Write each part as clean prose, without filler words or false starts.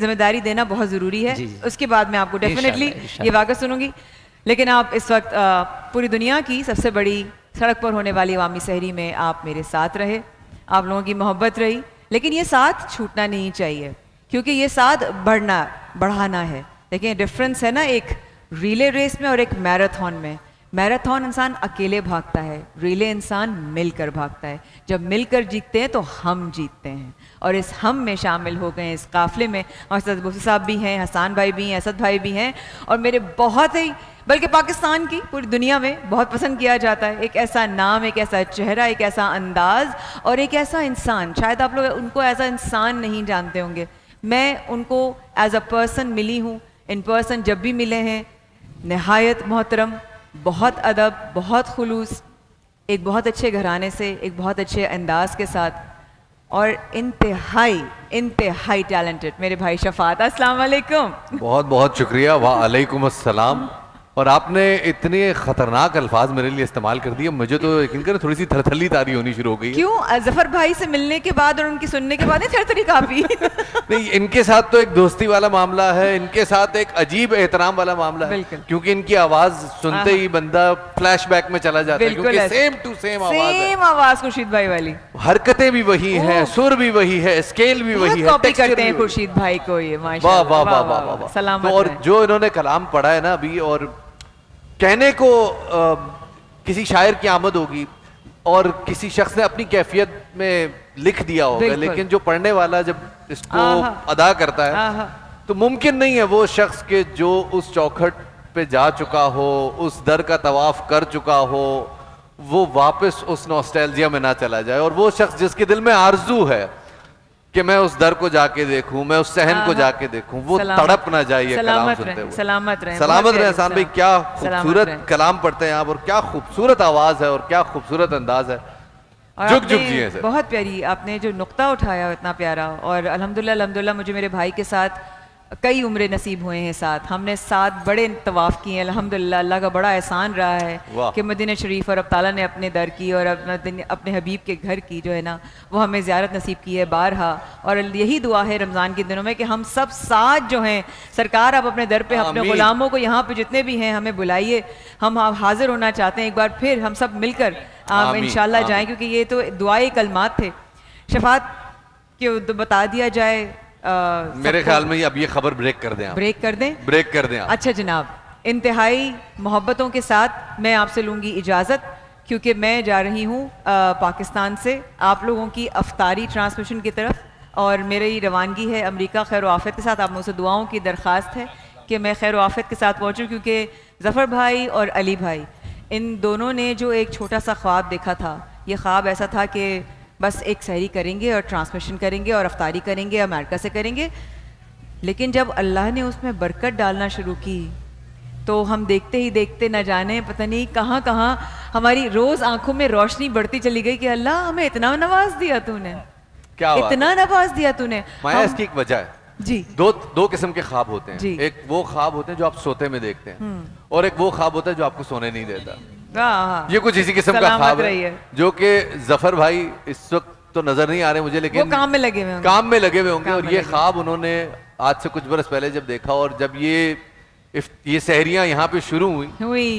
जिम्मेदारी देना बहुत ज़रूरी है। उसके बाद मैं आपको डेफिनेटली ये वाक़ा सुनूंगी। लेकिन आप इस वक्त पूरी दुनिया की सबसे बड़ी सड़क पर होने वाली अवामी सहरी में आप मेरे साथ रहे, आप लोगों की मोहब्बत रही, लेकिन ये साथ छूटना नहीं चाहिए क्योंकि ये साथ बढ़ाना है। देखिए डिफरेंस है ना एक रिले रेस में और एक मैराथन में। मैराथन इंसान अकेले भागता है, रिले इंसान मिलकर भागता है। जब मिलकर जीतते हैं तो हम जीतते हैं, और इस हम में शामिल हो गए इस काफिले में हमारे साथ बुसी साहब भी हैं, हसान भाई भी हैं, असद भाई भी हैं, और मेरे बहुत ही बल्कि पाकिस्तान की पूरी दुनिया में बहुत पसंद किया जाता है एक ऐसा नाम, एक ऐसा चेहरा, एक ऐसा अंदाज और एक ऐसा इंसान। शायद आप लोग उनको एज अ इंसान नहीं जानते होंगे, मैं उनको एज अ पर्सन मिली हूँ। इन पर्सन जब भी मिले हैं नहायत मोहतरम, बहुत अदब, बहुत खुलूस, एक बहुत अच्छे घराने से, एक बहुत अच्छे अंदाज के साथ, और इंतहाई टैलेंटेड मेरे भाई शफात। अस्सलाम वालेकुम। बहुत बहुत शुक्रिया। वालेकुम अस्सलाम। और आपने इतने खतरनाक अल्फाज मेरे लिए इस्तेमाल कर दिए, मुझे तो यकीन करें थोड़ी सी थरथली तारी होनी शुरू हो गई। क्यों? जफर भाई से मिलने के बाद और उनकी सुनने के बाद थरथली काफी नहीं, इनके साथ तो एक दोस्ती वाला मामला है, इनके साथ एक अजीब एहतराम वाला मामला है, क्योंकि इनकी आवाज सुनते ही बंदा फ्लैशबैक में चला जाता है, क्योंकि सेम टू सेम आवाज खुर्शीद भाई वाली, हरकतें भी वही है, सुर भी वही है, स्केल भी वही है, कॉपी करते हैं खुर्शीद भाई को ये, माशाअल्लाह। वाह वाह वाह वाह वाह। सलामत और जो इन्होंने कलाम पढ़ा है ना अभी, और कहने को किसी शायर की आमद होगी और किसी शख्स ने अपनी कैफियत में लिख दिया होगा, लेकिन जो पढ़ने वाला जब इसको अदा करता है तो मुमकिन नहीं है वो शख्स के जो उस चौखट पे जा चुका हो, उस दर का तवाफ कर चुका हो, वो वापस उस नॉस्टैल्जिया में ना चला जाए। और वो शख्स जिसके दिल में आरजू है कि मैं उस दर को जाके देखूं, मैं उस सहन को जाके देखूं, वो तड़प ना जाए ये कलाम सुनते हुए। सलामत रहे हसान भाई, क्या खूबसूरत कलाम पढ़ते हैं आप, और क्या खूबसूरत आवाज है और क्या खूबसूरत अंदाज है। जुग जुग जिए सर। बहुत प्यारी आपने जो नुक्ता उठाया, इतना प्यारा। और अल्हम्दुलिल्लाह मुझे मेरे भाई के साथ कई उम्रें नसीब हुए हैं साथ, हमने साथ बड़े तवाफ़ किए हैं अल्हम्दुलिल्लाह। अल्लाह का बड़ा एहसान रहा है कि मदीना शरीफ और अब ताला ने अपने दर की और अपने हबीब के घर की जो है ना वो हमें ज़ियारत नसीब की है बारहा। और यही दुआ है रमज़ान के दिनों में कि हम सब साथ जो हैं, सरकार आप अपने दर पे अपने ग़ुलामों को यहाँ पे जितने भी हैं हमें बुलाइए, हम हाजिर होना चाहते हैं एक बार फिर हम सब मिलकर इंशाल्लाह जाएँ, क्योंकि ये तो दुआए कलमात थे। शफात के बता दिया जाए मेरे ख्याल में अब ये खबर ब्रेक कर दें, ब्रेक कर दें, ब्रेक कर दें। अच्छा जनाब, इंतहाई मोहब्बतों के साथ मैं आपसे लूँगी इजाज़त, क्योंकि मैं जा रही हूँ पाकिस्तान से आप लोगों की अफ्तारी ट्रांसमिशन की तरफ, और मेरी रवानगी है अमेरिका खैर आफियत के साथ। आप मुझसे दुआओं की दरख्वास्त है कि मैं खैर आफियत के साथ पहुँचूँ, क्योंकि ज़फ़र भाई और अली भाई इन दोनों ने जो एक छोटा सा ख्वाब देखा था, ये ख्वाब ऐसा था कि बस एक सहरी करेंगे और ट्रांसमिशन करेंगे और अफ्तारी करेंगे, अमेरिका से करेंगे। लेकिन जब अल्लाह ने उसमें बरकत डालना शुरू की तो हम देखते ही देखते न जाने पता नहीं कहाँ कहाँ हमारी रोज़ आंखों में रोशनी बढ़ती चली गई कि अल्लाह हमें इतना नवाज दिया तूने, क्या इतना नवाज दिया तूने। इसकी एक वजह है जी, दो किस्म के ख्वाब होते हैं। एक वो ख्वाब होते हैं जो आप सोते में देखते हैं, और एक वो ख्वाब होता है जो आपको सोने नहीं देता। ये कुछ इसी किस्म का ख्वाब है जो कि जफर भाई इस वक्त तो नजर नहीं आ रहे मुझे, लेकिन वो काम में लगे हुए होंगे। और ये ख्वाब उन्होंने आज से कुछ बरस पहले जब देखा, और जब ये सहरियां यहाँ पे शुरू हुई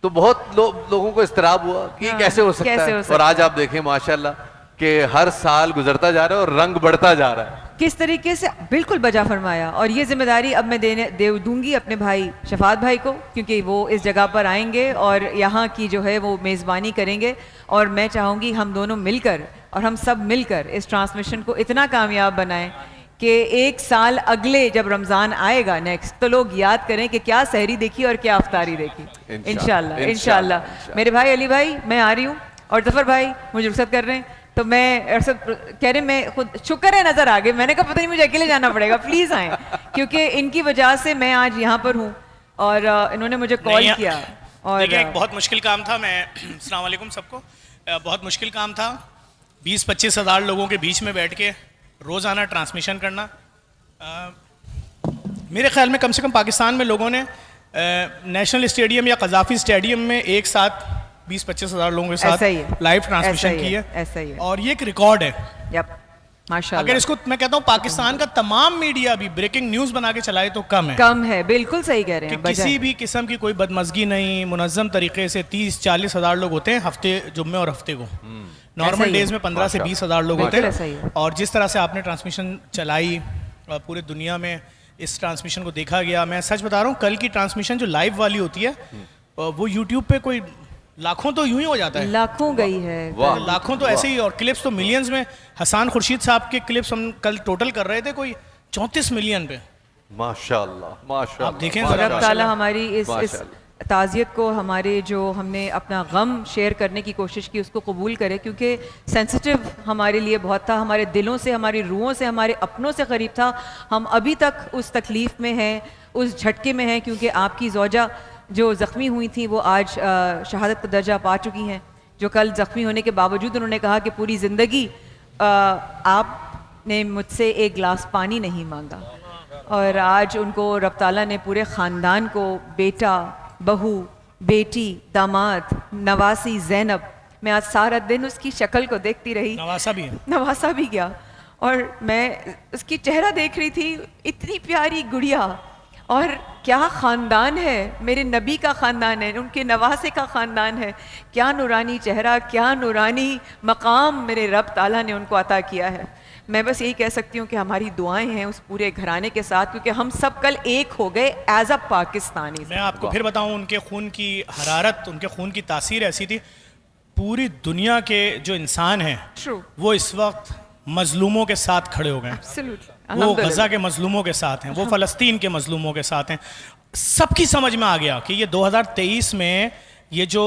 तो बहुत लोगों को इस्तराब हुआ कि कैसे हो सकता है। और आज आप देखें माशाल्लाह कि हर साल गुजरता जा रहा है और रंग बढ़ता जा रहा है। किस तरीके से, बिल्कुल बजा फरमाया। और ये जिम्मेदारी अब मैं दूंगी अपने भाई शफात भाई को, क्योंकि वो इस जगह पर आएंगे और यहाँ की जो है वो मेज़बानी करेंगे। और मैं चाहूँगी हम दोनों मिलकर और हम सब मिलकर इस ट्रांसमिशन को इतना कामयाब बनाएं कि एक साल अगले जब रमज़ान आएगा नेक्स्ट, तो लोग याद करें कि क्या सहरी देखी और क्या अफ्तारी देखी। इंशाल्लाह इंशाल्लाह। मेरे भाई अली भाई मैं आ रही हूँ, और जफर भाई मुझे रुखसत कर रहे हैं, तो मैं कह रहे मैं खुद शुक्र है नजर आ गए। मैंने कहा पता नहीं मुझे अकेले जाना पड़ेगा, प्लीज आए, क्योंकि इनकी वजह से मैं आज यहाँ पर हूँ और इन्होंने मुझे कॉल किया। और देखिए एक बहुत मुश्किल काम था। मैं अस्सलाम वालेकुम सबको। बहुत मुश्किल काम था 20-25 हज़ार लोगों के बीच में बैठ के रोज़ाना ट्रांसमिशन करना। मेरे ख्याल में कम से कम पाकिस्तान में लोगों ने नेशनल स्टेडियम या कज़ाफ़ी स्टेडियम में एक साथ 20-25 हज़ार लोगों के साथ लाइव ट्रांसमिशन की है। ऐसा ही है। और ये एक रिकॉर्ड है माशाल्लाह। अगर इसको मैं कहता हूँ पाकिस्तान का तमाम मीडिया भी ब्रेकिंग न्यूज बना के चलाए तो कम है, कम है, बिल्कुल सही कह रहे कि हैं। किसी भी किस्म की कोई बदमजगी नहीं, मुनज़्ज़म तरीके से 30-40 हज़ार लोग होते हैं हफ्ते, जुम्मे और हफ्ते को। ऐसा नॉर्मल ही डेज है। में 15 से 20 हज़ार लोग होते बिल्कुल ऐसा ही है। हैं। और जिस तरह से आपने ट्रांसमिशन चलाई पूरी दुनिया में इस ट्रांसमिशन को देखा गया, मैं सच बता रहा हूँ, कल की ट्रांसमिशन जो लाइव वाली होती है वो यूट्यूब पे कोई लाखों तो यूं ही हो जाता है, लाखों गई है। वाह। लाखों तो ऐसे ही, और क्लिप्स तो मिलियंस में। हसन खुर्शीद साहब के क्लिप्स हम कल टोटल कर रहे थे कोई 34 मिलियन पे। माशाल्लाह माशाल्लाह। आप देखें और जरा, रब ताला हमारी इस माशाल्लाह। ताज़ियत को, हमारे जो हमने अपना गम शेयर करने की कोशिश की, उसको कबूल करे, क्योंकि सेंसिटिव हमारे लिए बहुत था, हमारे दिलों से, हमारी रूहों से, हमारे अपनों से करीब था। हम अभी तक उस तकलीफ़ में हैं, उस झटके में हैं, क्योंकि आपकी ज़ौजा जो ज़ख्मी हुई थी वो आज शहादत का दर्जा पा चुकी हैं, जो कल ज़ख्मी होने के बावजूद उन्होंने कहा कि पूरी ज़िंदगी आपने मुझसे एक गिलास पानी नहीं मांगा, और आज उनको रब ताला ने पूरे ख़ानदान को, बेटा, बहू, बेटी, दामाद, नवासी ज़ैनब, मैं आज सारा दिन उसकी शक्ल को देखती रही, नवासा भी है। नवासा भी गया, और मैं उसकी चेहरा देख रही थी, इतनी प्यारी गुड़िया, और क्या ख़ानदान है, मेरे नबी का ख़ानदान है, उनके नवासे का ख़ानदान है, क्या नूरानी चेहरा, क्या नूरानी मकाम मेरे रब ताला ने उनको अता किया है। मैं बस यही कह सकती हूँ कि हमारी दुआएं हैं उस पूरे घराने के साथ, क्योंकि हम सब कल एक हो गए एज अ पाकिस्तानी। मैं आपको फिर बताऊं, उनके खून की हरारत, उनके खून की तासीर ऐसी थी, पूरी दुनिया के जो इंसान हैं True. वो इस वक्त मजलूमों के साथ खड़े हो गए हैं। Absolutely. वो अल्हम्दुलिल्लाह। गजा के मजलूमों के साथ हैं, वो फ़लस्तीन के मजलूमों के साथ हैं। सबकी समझ में आ गया कि ये 2023 में ये जो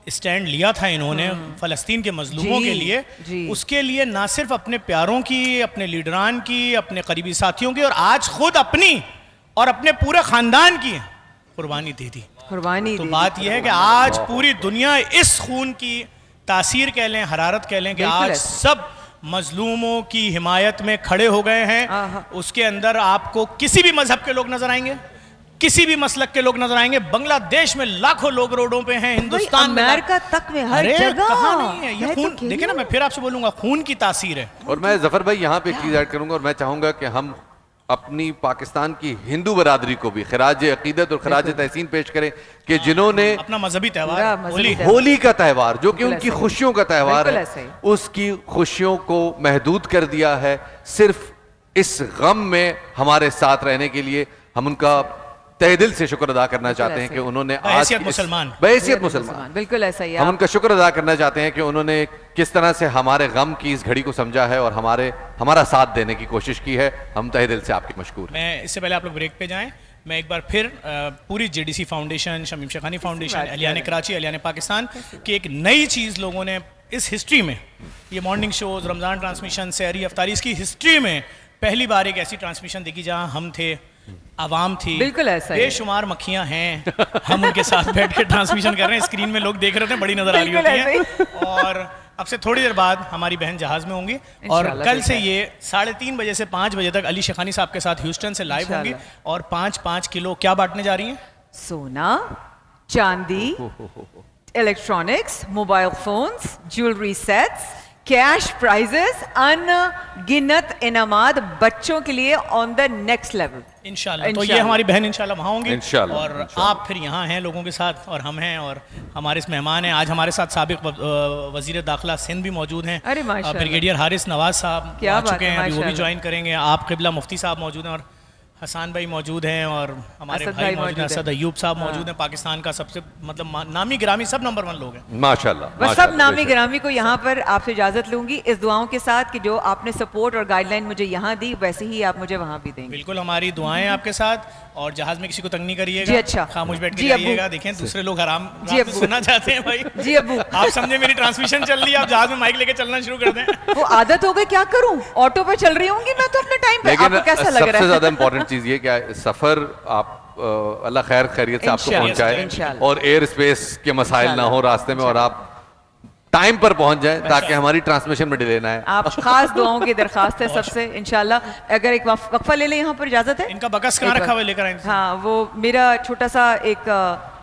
स्टैंड लिया था इन्होंने फ़लस्तीन के मजलूमों जी, के लिए, जी। उसके लिए ना सिर्फ अपने प्यारों की, अपने लीडरान की, अपने करीबी साथियों की, और आज खुद अपनी और अपने पूरे ख़ानदान की कुर्बानी दी थी। कुर्बानी तो दी। बात यह है कि आज पूरी दुनिया इस खून की तासीर कह लें, हरारत कह लें, कि बिल्कुल आज ऐसा। सब मजलूमों की हिमायत में खड़े हो गए हैं। आहा। उसके अंदर आपको किसी भी मजहब के लोग नजर आएंगे, किसी भी मसलक के लोग नजर आएंगे। बांग्लादेश में लाखों लोग रोडों पे हैं, हिंदुस्तान में अमेरिका तक में हर अरे जगह। कहाँ नहीं है ये मैं तो खून। कह देखिए ना, रही मैं फिर आपसे बोलूंगा, खून की तासीर है। और मैं जफर भाई यहाँ पे एक चीज ऐड करूंगा, और मैं चाहूंगा कि हम अपनी पाकिस्तान की हिंदू बरादरी को भी खराज अकीदत और खराज तहसीन पेश करें कि जिन्होंने अपना मजहबी पूरा त्यौहार मजहबी होली, त्यौहार। होली का त्यौहार, जो कि बिल्कुल उनकी ऐसा ही। खुशियों का त्यौहार बिल्कुल है, ऐसा ही। उसकी खुशियों को महदूद कर दिया है सिर्फ इस गम में हमारे साथ रहने के लिए। हम उनका तहे दिल से शुक्र अदा करना चाहते हैं ऐसे कि ही। उन्होंने आज बहैसियत इस- मुसलमान। बहैसियत मुसलमान बिल्कुल ऐसा ही है। हम उनका शुक्र अदा करना चाहते हैं कि उन्होंने किस तरह से हमारे गम की इस घड़ी को समझा है और हमारा साथ देने की कोशिश की है। हम तहे दिल से आपके मशकूर हैं। मैं इससे पहले आप लोग ब्रेक पे जाएं, मैं एक बार फिर पूरी JDC foundation, Shamim Shekhani foundation, बात अलियान करें। कराची, अलियान पाकिस्तान की एक नई चीज़ लोगों ने इस हिस्ट्री में, ये मॉर्निंग शोज, रमज़ान ट्रांसमिशन, सहरी अफ्तारी, इसकी हिस्ट्री में पहली बार एक ऐसी ट्रांसमिशन देखी जहां हम थे, आवाम थी, बिल्कुल ऐसा ही है। बेशुमार मक्खियां हैं, हम उनके साथ बैठ के ट्रांसमिशन कर रहे हैं। स्क्रीन में लोग देख रहे थे, बड़ी नजर आ रही बिल्कुल होती है। और अब से थोड़ी देर बाद हमारी बहन जहाज में होंगी, और इंशाल्लाह कल से बेटा। ये 3:30 बजे से 5 बजे तक अली शेखानी साहब के साथ ह्यूस्टन से लाइव होंगी, और 5-5 किलो क्या बांटने जा रही हैं? सोना, चांदी, electronics, mobile phones, jewellery sets, cash prices, अनगिनत इनामात बच्चों के लिए ऑन द नेक्स्ट लेवल। इंशाल्लाह। तो ये इंशाल्लाह। हमारी बहन इंशाल्लाह वहाँ होंगी, इंशाल्लाह, और इंशाल्लाह। आप फिर यहाँ हैं लोगों के साथ, और हम हैं, और हमारे इस मेहमान हैं आज हमारे साथ साबिक वजीर दाखिला सिंध भी मौजूद हैं, अरे माशाल्लाह। ब्रिगेडियर हारिस नवाज साहब क्या आ बात चुके है, हैं, अभी वो भी माशाल्लाह। ज्वाइन करेंगे। आप किबला मुफ्ती साहब मौजूद हैं, और हसन भाई मौजूद हैं, और हमारे असद भाई भाई मौजूद हैं, मौजूद हैं। असद अयूब साहब हाँ। मौजूद हैं, पाकिस्तान का सबसे मतलब नामी गिरामी, सब नंबर 1 लोग हैं। माशाल्लाह बस सब माशाल्लाह, नामी बेशक। गिरामी को यहाँ पर आपसे इजाजत लूंगी इस दुआओं के साथ कि जो आपने सपोर्ट और गाइडलाइन मुझे यहाँ दी, वैसे ही आप मुझे वहाँ भी देंगे। बिल्कुल, हमारी दुआएं आपके साथ, और जहाज में किसी को तंग नहीं करिएगा। जी, अच्छा। खामोश बैठ के जी, अब्बू। जाइएगा। देखें दूसरे लोग आराम जी, रात में अब्बू। सुनना चाहते हैं भाई। जी, अब्बू। आप समझे मेरी ट्रांसमिशन चल रही है, आप जहाज में माइक लेके चलना शुरू कर दें। वो आदत हो गई, क्या करूं, ऑटो पे चल रही होंगी मैं तो अपने टाइम पे। लेकिन आपको कैसा लग रहा सबसे है? ज्यादा इंपॉर्टेंट चीज ये क्या है, सफर आप अल्लाह खैर खैरियत से आपको इंशाल्लाह, पहुंचाए, इंशाल्लाह। और एयर स्पेस के मसाइल ना हो रास्ते में, और आप टाइम पर पहुंच जाएं ताकि हमारी ट्रांसमिशन में डिले ना है। आप खास दुआओं की दरखास्त है सबसे इंशाल्लाह। अगर एक वक्फा ले लें यहाँ पर, इजाजत है? इनका बकस कहाँ एक रखा हुआ है, वक्त- लेकर आए इनसे। हाँ, वो मेरा छोटा सा एक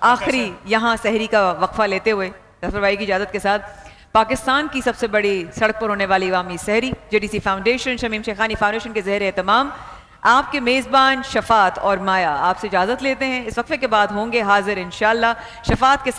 आखिरी यहाँ सहरी का वक्फा लेते हुए जफर भाई की इजाजत के साथ पाकिस्तान की सबसे बड़ी सड़क पर होने वाली अवामी सहरी JDC foundation, Shamim Shekhani foundation के ज़ेर एहतमाम, आपके मेज़बान शफात और माया आपसे इजाज़त लेते हैं। इस वक्फे के बाद होंगे हाजिर इंशाअल्लाह शफात के साथ।